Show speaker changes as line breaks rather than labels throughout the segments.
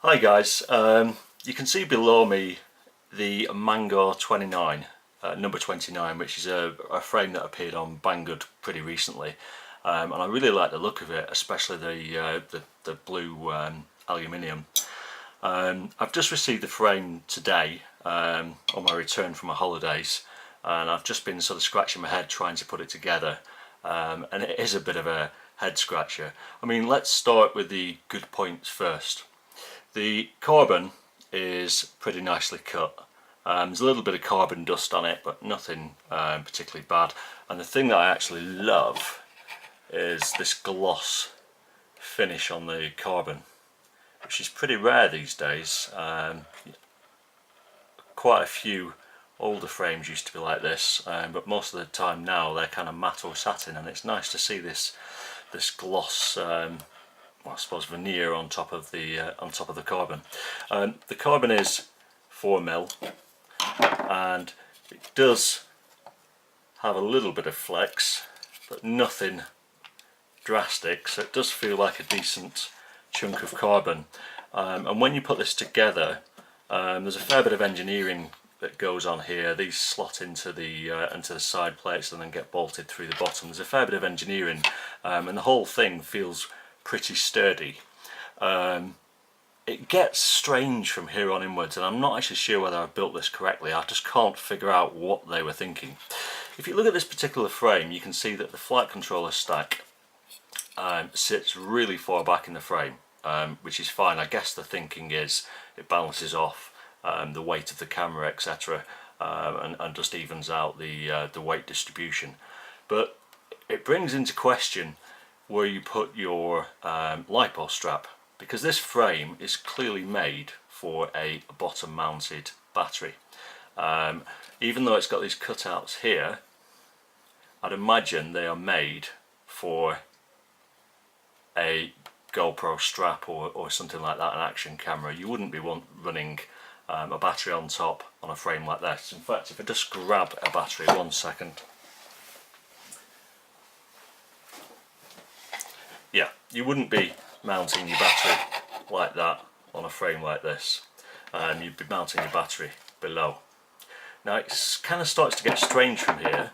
Hi guys, you can see below me the Mango 29, number 29, which is a frame that appeared on Banggood pretty recently, and I really like the look of it, especially the blue aluminium. I've just received the frame today on my return from my holidays, and I've just been sort of scratching my head trying to put it together, and it is a bit of a head scratcher. I mean, let's start with the good points first. The carbon is pretty nicely cut. There's a little bit of carbon dust on it, but nothing particularly bad. And the thing that I actually love is this gloss finish on the carbon, which is pretty rare these days. Quite a few older frames used to be like this, but most of the time now they're kind of matte or satin, and it's nice to see this gloss, I suppose, veneer on top of the carbon. The carbon is 4mm, and it does have a little bit of flex, but nothing drastic, so it does feel like a decent chunk of carbon. And when you put this together, there's a fair bit of engineering that goes on here. These slot into the side plates and then get bolted through the bottom. There's a fair bit of engineering, and the whole thing feels pretty sturdy. It gets strange from here on inwards, and I'm not actually sure whether I've built this correctly. I just can't figure out what they were thinking. If you look at this particular frame, you can see that the flight controller stack sits really far back in the frame, which is fine. I guess the thinking is it balances off the weight of the camera, etc., and just evens out the weight distribution. But it brings into question where you put your LiPo strap, because this frame is clearly made for a bottom mounted battery. Even though it's got these cutouts here, I'd imagine they are made for a GoPro strap or something like that, an action camera. You wouldn't be running a battery on top on a frame like this. In fact, if I just grab a battery, 1 second. Yeah, you wouldn't be mounting your battery like that on a frame like this. You'd be mounting your battery below. Now it kind of starts to get strange from here.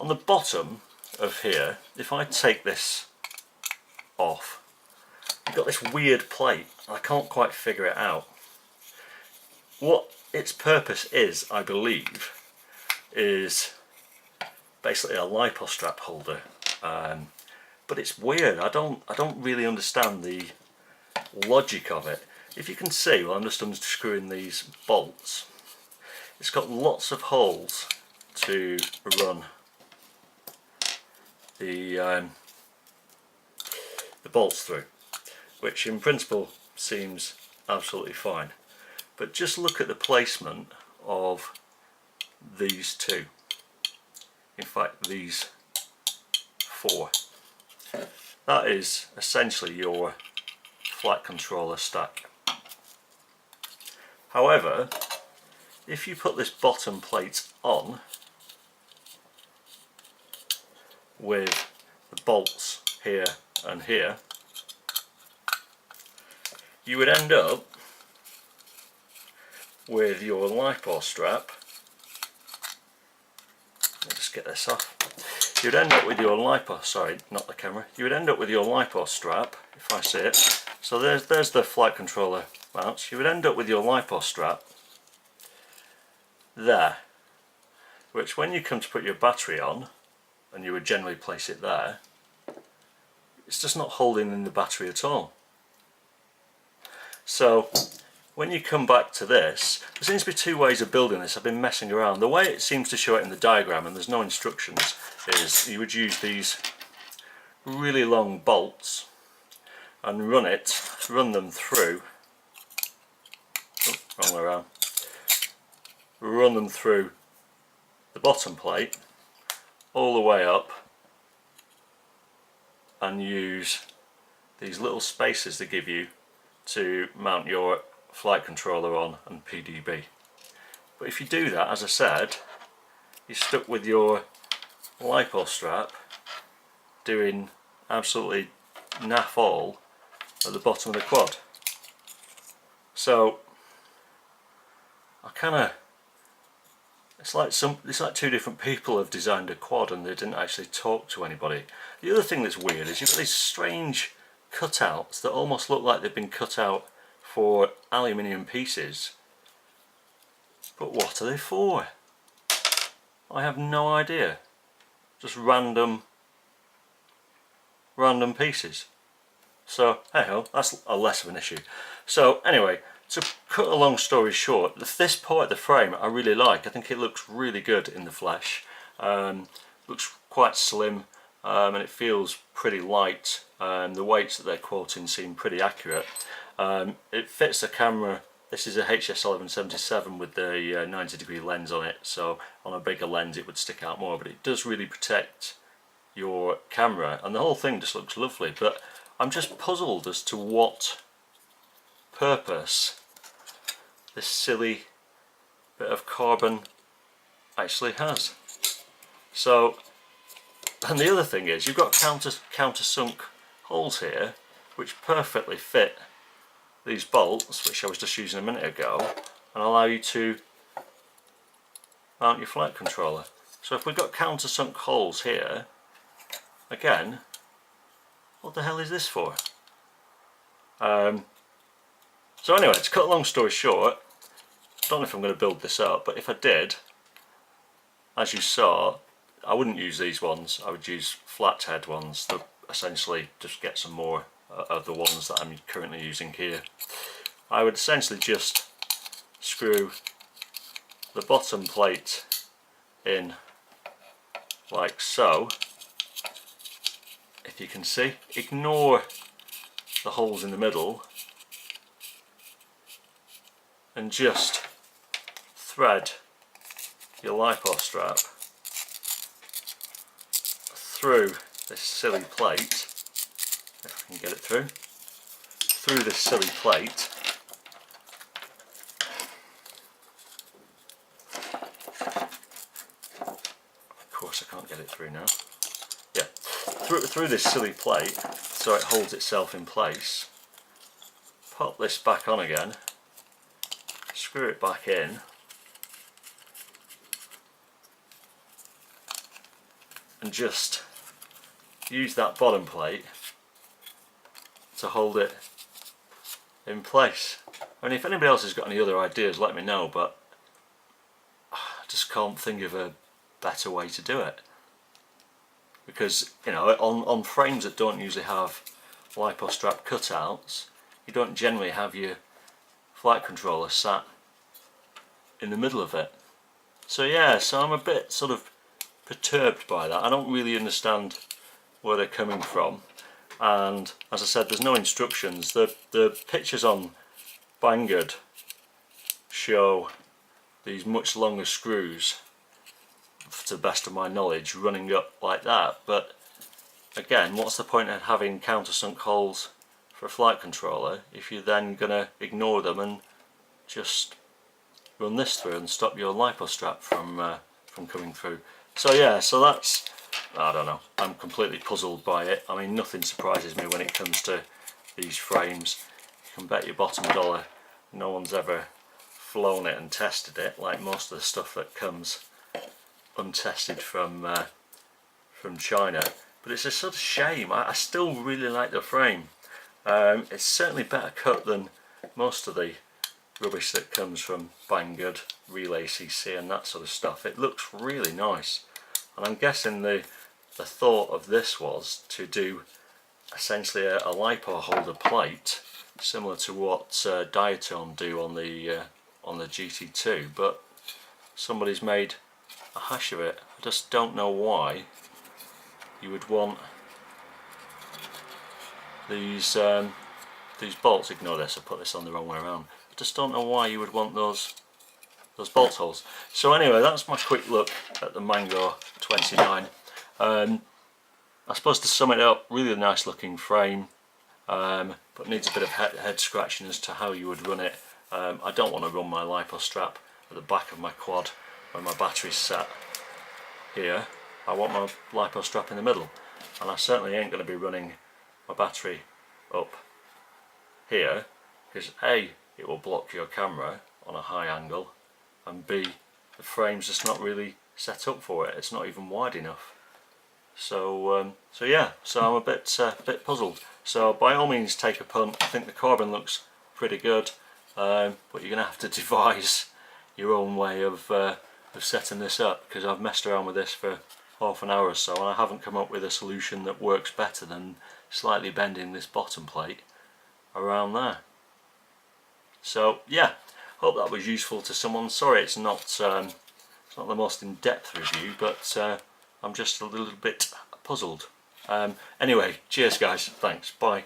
On the bottom of here, if I take this off, you've got this weird plate. I can't quite figure it out. What its purpose is, I believe, is basically a LiPo strap holder. But it's weird. I don't really understand the logic of it. If you can see, well, I'm just unscrewing these bolts. It's got lots of holes to run the bolts through, which in principle seems absolutely fine. But just look at the placement of these two. In fact, these four. That is essentially your flight controller stack. However, if you put this bottom plate on with the bolts here and here, you would end up with your LiPo strap. Let me just get this off. You would end up with your LiPo, sorry, not the camera. You would end up with your LiPo strap, if I see it. So there's the flight controller mounts. You would end up with your LiPo strap there, which when you come to put your battery on, and you would generally place it there, it's just not holding in the battery at all. So when you come back to this, there seems to be two ways of building this. I've been messing around. The way it seems to show it in the diagram, and there's no instructions, is you would use these really long bolts and run them through, wrong way around, run them through the bottom plate all the way up, and use these little spaces they give you to mount your flight controller on and PDB. But if you do that, as I said, you're stuck with your LiPo strap doing absolutely naff all at the bottom of the quad. So I kind of, it's like two different people have designed a quad and they didn't actually talk to anybody. The other thing that's weird is you've got these strange cutouts that almost look like they've been cut out for aluminium pieces. But what are they for? I have no idea. Just random pieces. So hey ho, that's a less of an issue. So anyway, to cut a long story short, this part of the frame I really like. I think it looks really good in the flesh. Looks quite slim, and it feels pretty light. The weights that they're quoting seem pretty accurate. It fits the camera. This is a HS1177 with the 90-degree lens on it, so on a bigger lens it would stick out more, but it does really protect your camera, and the whole thing just looks lovely. But I'm just puzzled as to what purpose this silly bit of carbon actually has. So, and the other thing is, you've got countersunk holes here which perfectly fit these bolts, which I was just using a minute ago, and allow you to mount your flight controller. So if we've got countersunk holes here, again, what the hell is this for? So anyway, to cut a long story short, I don't know if I'm going to build this up, but if I did, as you saw, I wouldn't use these ones. I would use flathead ones that essentially just get some more of the ones that I'm currently using here. I would essentially just screw the bottom plate in like so. If you can see, ignore the holes in the middle and just thread your lipo strap through this silly plate, if I can get it through this silly plate, of course I can't get it through now, yeah, through this silly plate so it holds itself in place. Pop this back on again, screw it back in, and just use that bottom plate to hold it in place. I mean, if anybody else has got any other ideas, let me know, but I just can't think of a better way to do it. Because, you know, on frames that don't usually have lipo strap cutouts, you don't generally have your flight controller sat in the middle of it. So yeah, so I'm a bit sort of perturbed by that. I don't really understand where they're coming from, and as I said, there's no instructions. The pictures on Banggood show these much longer screws, to the best of my knowledge, running up like that, but again, what's the point of having countersunk holes for a flight controller if you're then going to ignore them and just run this through and stop your lipo strap from coming through? So yeah, so that's, I don't know, I'm completely puzzled by it. I mean, nothing surprises me when it comes to these frames. You can bet your bottom dollar no one's ever flown it and tested it, like most of the stuff that comes untested from China. But it's a sort of shame. I still really like the frame. It's certainly better cut than most of the rubbish that comes from Banggood, Relay CC and that sort of stuff. It looks really nice, and I'm guessing the thought of this was to do essentially a lipo holder plate similar to what Diatone do on the GT2, but somebody's made a hash of it. I just don't know why you would want these bolts. Ignore this, I put this on the wrong way around. I just don't know why you would want those bolt holes. So anyway, that's my quick look at the Mango 29. I suppose to sum it up, really nice looking frame, but needs a bit of head scratching as to how you would run it. I don't want to run my lipo strap at the back of my quad when my battery's sat here. I want my lipo strap in the middle, and I certainly ain't going to be running my battery up here, because A, it will block your camera on a high angle, and B, the frame's just not really set up for it. It's not even wide enough. So yeah, so I'm a bit puzzled. So by all means take a punt. I think the carbon looks pretty good, but you're going to have to devise your own way of setting this up, because I've messed around with this for half an hour or so and I haven't come up with a solution that works better than slightly bending this bottom plate around there. So yeah, hope that was useful to someone. Sorry it's not the most in-depth review, but I'm just a little bit puzzled. Anyway, cheers guys, thanks, bye.